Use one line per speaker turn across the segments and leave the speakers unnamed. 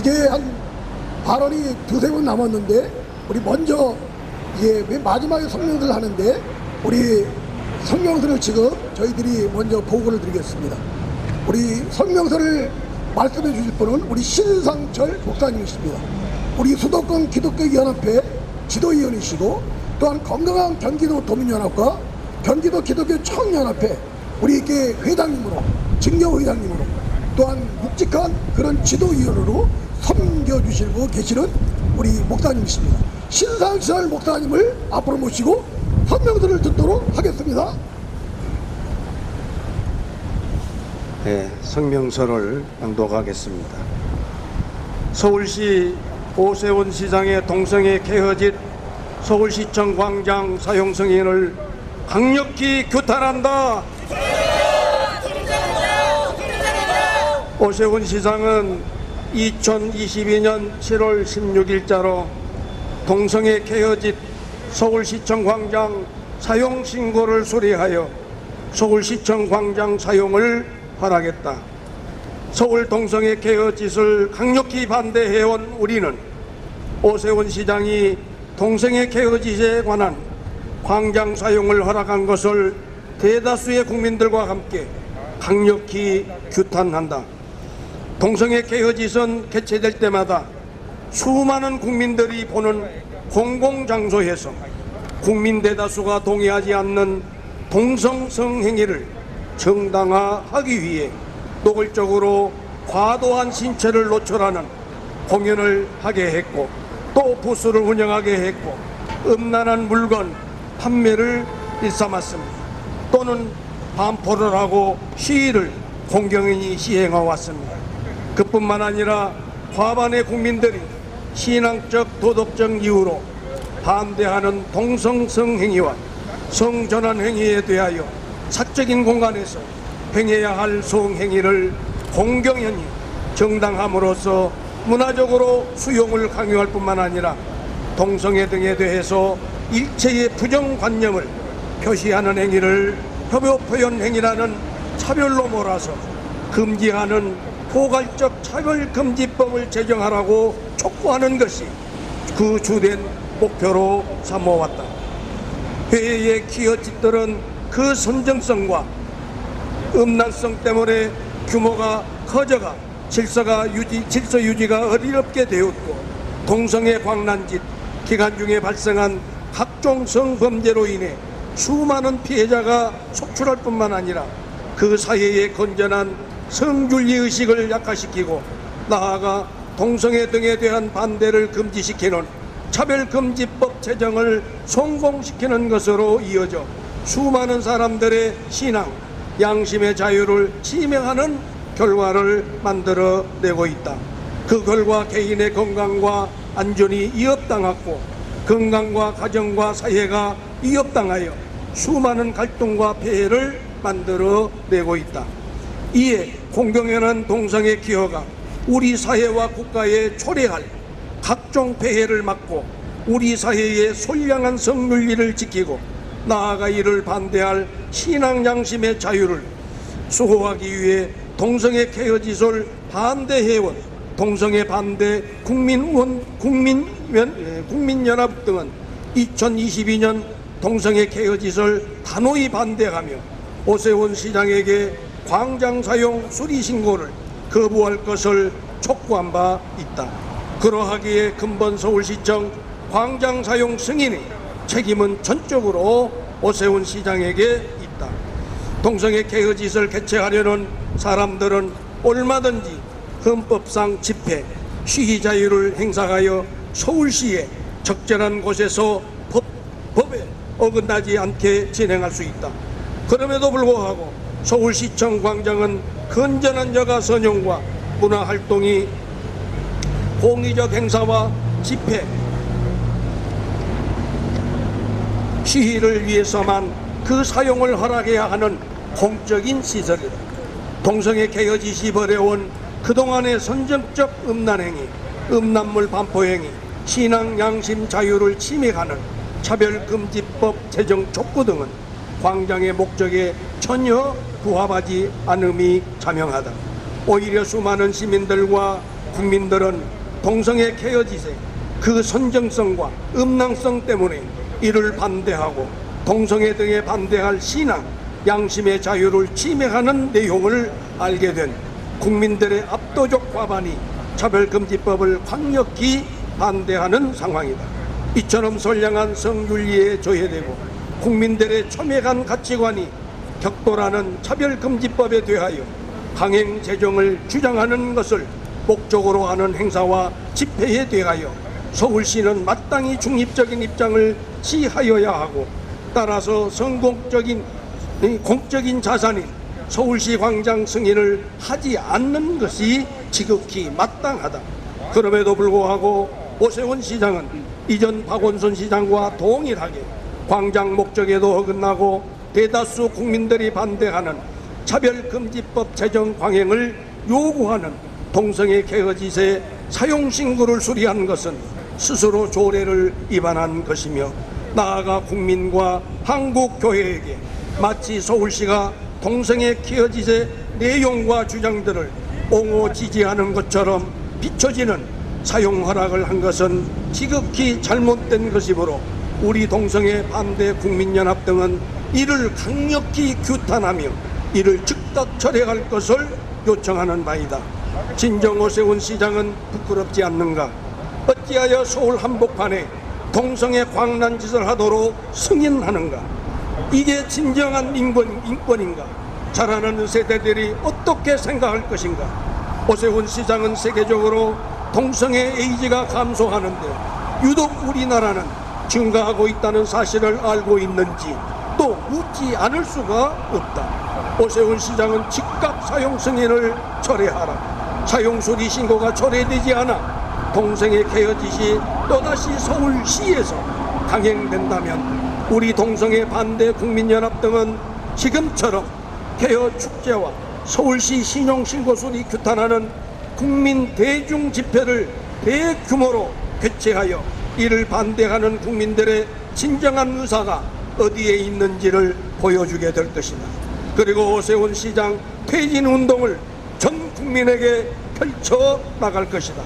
이제 한 발언이 두세 번 남았는데 우리 먼저 이제 맨 마지막에 성명서를 하는데 우리 성명서를 지금 저희들이 먼저 보고를 드리겠습니다. 우리 성명서를 말씀해 주실 분은 우리 신상철 목사님이십니다. 우리 수도권 기독교연합회 지도위원이시고 또한 건강한 경기도 도민연합과 경기도 기독교 청년합회 우리 이렇게 회장님으로 직녀회장님으로 또한 묵직한 그런 지도위원으로 섬겨주시고 계시는 우리 목사님이십니다. 신상철 목사님을 앞으로 모시고 성명서를 듣도록 하겠습니다.
네, 성명서를 낭독하겠습니다. 서울시 오세훈 시장의 동성애 케어짓 서울시청 광장 사용 승인을 강력히 규탄한다. 오세훈 시장은 2022년 7월 16일자로 동성애 케어짓 서울시청 광장 사용 신고를 수리하여 서울시청 광장 사용을 허락했다. 서울 동성애 케어짓을 강력히 반대해온 우리는 오세훈 시장이 동성애 케어짓에 관한 광장 사용을 허락한 것을 대다수의 국민들과 함께 강력히 규탄한다. 동성애 케어짓은 개최될 때마다 수많은 국민들이 보는 공공장소에서 국민 대다수가 동의하지 않는 동성 성행위를 정당화하기 위해 노골적으로 과도한 신체를 노출하는 공연을 하게 했고 또 부스를 운영하게 했고 음란한 물건 판매를 일삼았습니다. 또는 반포를 하고 시위를 공경연히 시행해 왔습니다. 그뿐만 아니라 과반의 국민들이 신앙적 도덕적 이유로 반대하는 동성 행위와 성전환 행위에 대하여 사적인 공간에서 행해야 할 성행위를 공경연히 정당함으로써 문화적으로 수용을 강요할 뿐만 아니라 동성애 등에 대해서 일체의 부정관념을 표시하는 행위를 협의표현 행위라는 차별로 몰아서 금지하는 포괄적 차별금지법을 제정하라고 촉구하는 것이 그 주된 목표로 삼아왔다. 회의의 기여짓들은 그 선정성과 음란성 때문에 규모가 커져가 질서 유지가 어렵게 되었고 동성애 광란짓 기간 중에 발생한 각종 성범죄로 인해 수많은 피해자가 속출할 뿐만 아니라 그 사회의 건전한 성윤리의식을 약화시키고 나아가 동성애 등에 대한 반대를 금지시키는 차별금지법 제정을 성공시키는 것으로 이어져 수많은 사람들의 신앙, 양심의 자유를 침해하는 결과를 만들어내고 있다. 그 결과 개인의 건강과 안전이 위협당하고 건강과 가정과 사회가 위협당하여 수많은 갈등과 폐해를 만들어내고 있다. 이에 공경연한 동성애 기여가 우리 사회와 국가에 초래할 각종 폐해를 막고 우리 사회의 선량한 성윤리를 지키고 나아가 이를 반대할 신앙 양심의 자유를 수호하기 위해 동성애 케어짓을 반대해온 동성애 반대 국민연합 등은 2022년 동성애 케어짓을 단호히 반대하며 오세훈 시장에게 광장 사용 수리 신고를 거부할 것을 촉구한 바 있다. 그러하기에 근본 서울시청 광장 사용 승인의 책임은 전적으로 오세훈 시장에게 있다. 동성애 케어짓을 개최하려는 사람들은 얼마든지 헌법상 집회, 시위 자유를 행사하여 서울시의 적절한 곳에서 법에 어긋나지 않게 진행할 수 있다. 그럼에도 불구하고 서울시청 광장은 건전한 여가 선용과 문화활동이 공의적 행사와 집회, 시위를 위해서만 그 사용을 허락해야 하는 공적인 시설이다. 동성애 케어짓이 벌여온 그동안의 선정적 음란행위, 음란물 반포행위, 신앙 양심 자유를 침해하는 차별금지법 제정 촉구 등은 광장의 목적에 전혀 부합하지 않음이 자명하다. 오히려 수많은 시민들과 국민들은 동성애 케어짓의 그 선정성과 음란성 때문에 이를 반대하고 동성애 등에 반대할 신앙, 양심의 자유를 침해하는 내용을 알게 된 국민들의 압도적 과반이 차별금지법을 강력히 반대하는 상황이다. 이처럼 선량한 성윤리에 저해되고 국민들의 첨예한 가치관이 격돌하는 차별금지법에 대하여 강행 제정을 주장하는 것을 목적으로 하는 행사와 집회에 대하여 서울시는 마땅히 중립적인 입장을 취하여야 하고, 따라서 공적인 자산인 서울시 광장 승인을 하지 않는 것이 지극히 마땅하다. 그럼에도 불구하고 오세훈 시장은 이전 박원순 시장과 동일하게 광장 목적에도 어긋나고 대다수 국민들이 반대하는 차별금지법 제정 강행을 요구하는 동성애 케어짓의 사용신고를 수리한 것은 스스로 조례를 위반한 것이며, 나아가 국민과 한국교회에게 마치 서울시가 동성애 케어짓의 내용과 주장들을 옹호 지지하는 것처럼 비춰지는 사용 허락을 한 것은 지극히 잘못된 것이므로 우리 동성애 반대 국민연합 등은 이를 강력히 규탄하며 이를 즉각 철회할 것을 요청하는 바이다. 진정 오세훈 시장은 부끄럽지 않는가? 어찌하여 서울 한복판에 동성애 광란짓을 하도록 승인하는가? 이게 진정한 인권인가? 자라나는 세대들이 어떻게 생각할 것인가? 오세훈 시장은 세계적으로 동성애 에이즈가 감소하는데 유독 우리나라는 증가하고 있다는 사실을 알고 있는지 또 묻지 않을 수가 없다. 오세훈 시장은 즉각 사용 승인을 철회하라. 사용 수리 신고가 철회되지 않아 동성애 케어짓이 또다시 서울시에서 강행된다면 우리 동성애 반대 국민연합 등은 지금처럼 케어 축제와 서울시 신용신고 수리 규탄하는 국민 대중 집회를 대규모로 개최하여 이를 반대하는 국민들의 진정한 의사가 어디에 있는지를 보여주게 될 것이다. 그리고 오세훈 시장 퇴진 운동을 전 국민에게 펼쳐 나갈 것이다.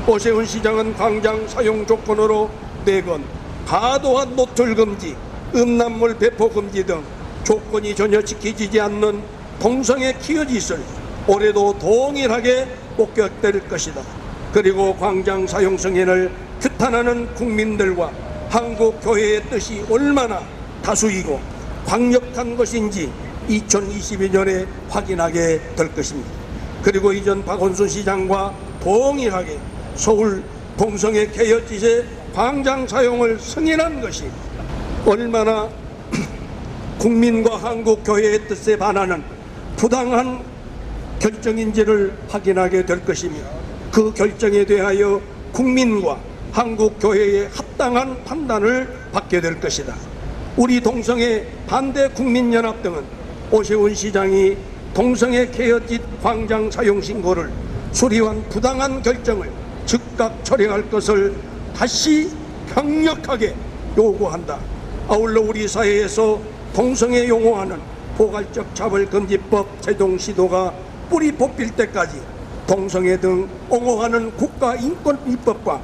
오세훈 시장은 광장 사용 조건으로 내건 과도한 노출 금지, 음란물 배포 금지 등 조건이 전혀 지켜지지 않는 동성애 케어짓을 올해도 동일하게 목격될 것이다. 그리고 광장 사용 승인을 규탄하는 국민들과 한국 교회의 뜻이 얼마나 다수이고 강력한 것인지 2022년에 확인하게 될 것입니다. 그리고 이전 박원순 시장과 동일하게 서울 동성애 케어짓의 광장 사용을 승인한 것이 얼마나 국민과 한국 교회의 뜻에 반하는 부당한 결정인지를 확인하게 될 것이며, 그 결정에 대하여 국민과 한국 교회의 합당한 판단을 받게 될 것이다. 우리 동성애 반대 국민연합 등은 오세훈 시장이 동성애 케어짓 광장 사용 신고를 수리한 부당한 결정을 즉각 철회할 것을 다시 강력하게 요구한다. 아울러 우리 사회에서 동성애 용어하는 포괄적 차별금지법 제동 시도가 뿌리 뽑힐 때까지 동성애 등 옹호하는 국가인권위법과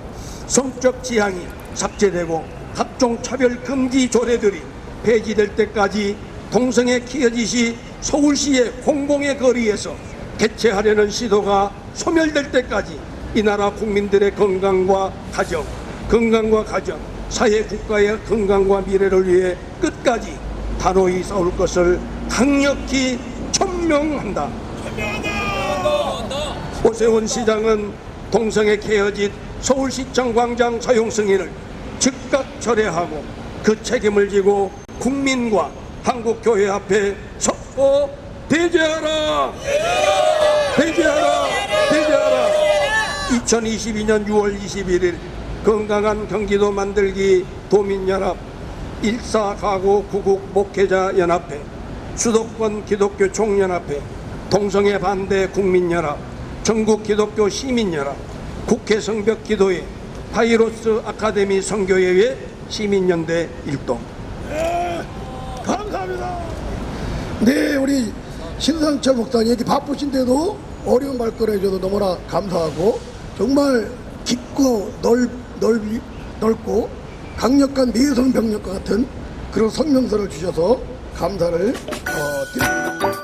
성적 지향이 삭제되고 각종 차별금지 조례들이 폐지될 때까지 동성애 케어짓이 서울시의 공공의 거리에서 개최하려는 시도가 소멸될 때까지 이 나라 국민들의 건강과 가정, 사회 국가의 건강과 미래를 위해 끝까지 단호히 싸울 것을 강력히 천명한다. 오세훈 시장은 동성애 케어짓 서울시청 광장 사용 승인을 즉각 철회하고 그 책임을 지고 국민과 한국교회 앞에 서고 대제하라! 대제하라! 대제하라! 2022년 6월 21일 건강한 경기도 만들기 도민연합 14가구 구국 목회자연합회, 수도권 기독교 총연합회, 동성애 반대 국민연합, 전국 기독교 시민연합, 국회 성벽기도회, 파이로스 아카데미 선교회의 시민연대 일동.
감사합니다. 네, 우리 신상철 목사님 이렇게 바쁘신데도 어려운 말 꺼내줘서 너무나 감사하고, 정말 깊고 넓고 강력한 내성 병력과 같은 그런 성명서를 주셔서 감사를 드립니다.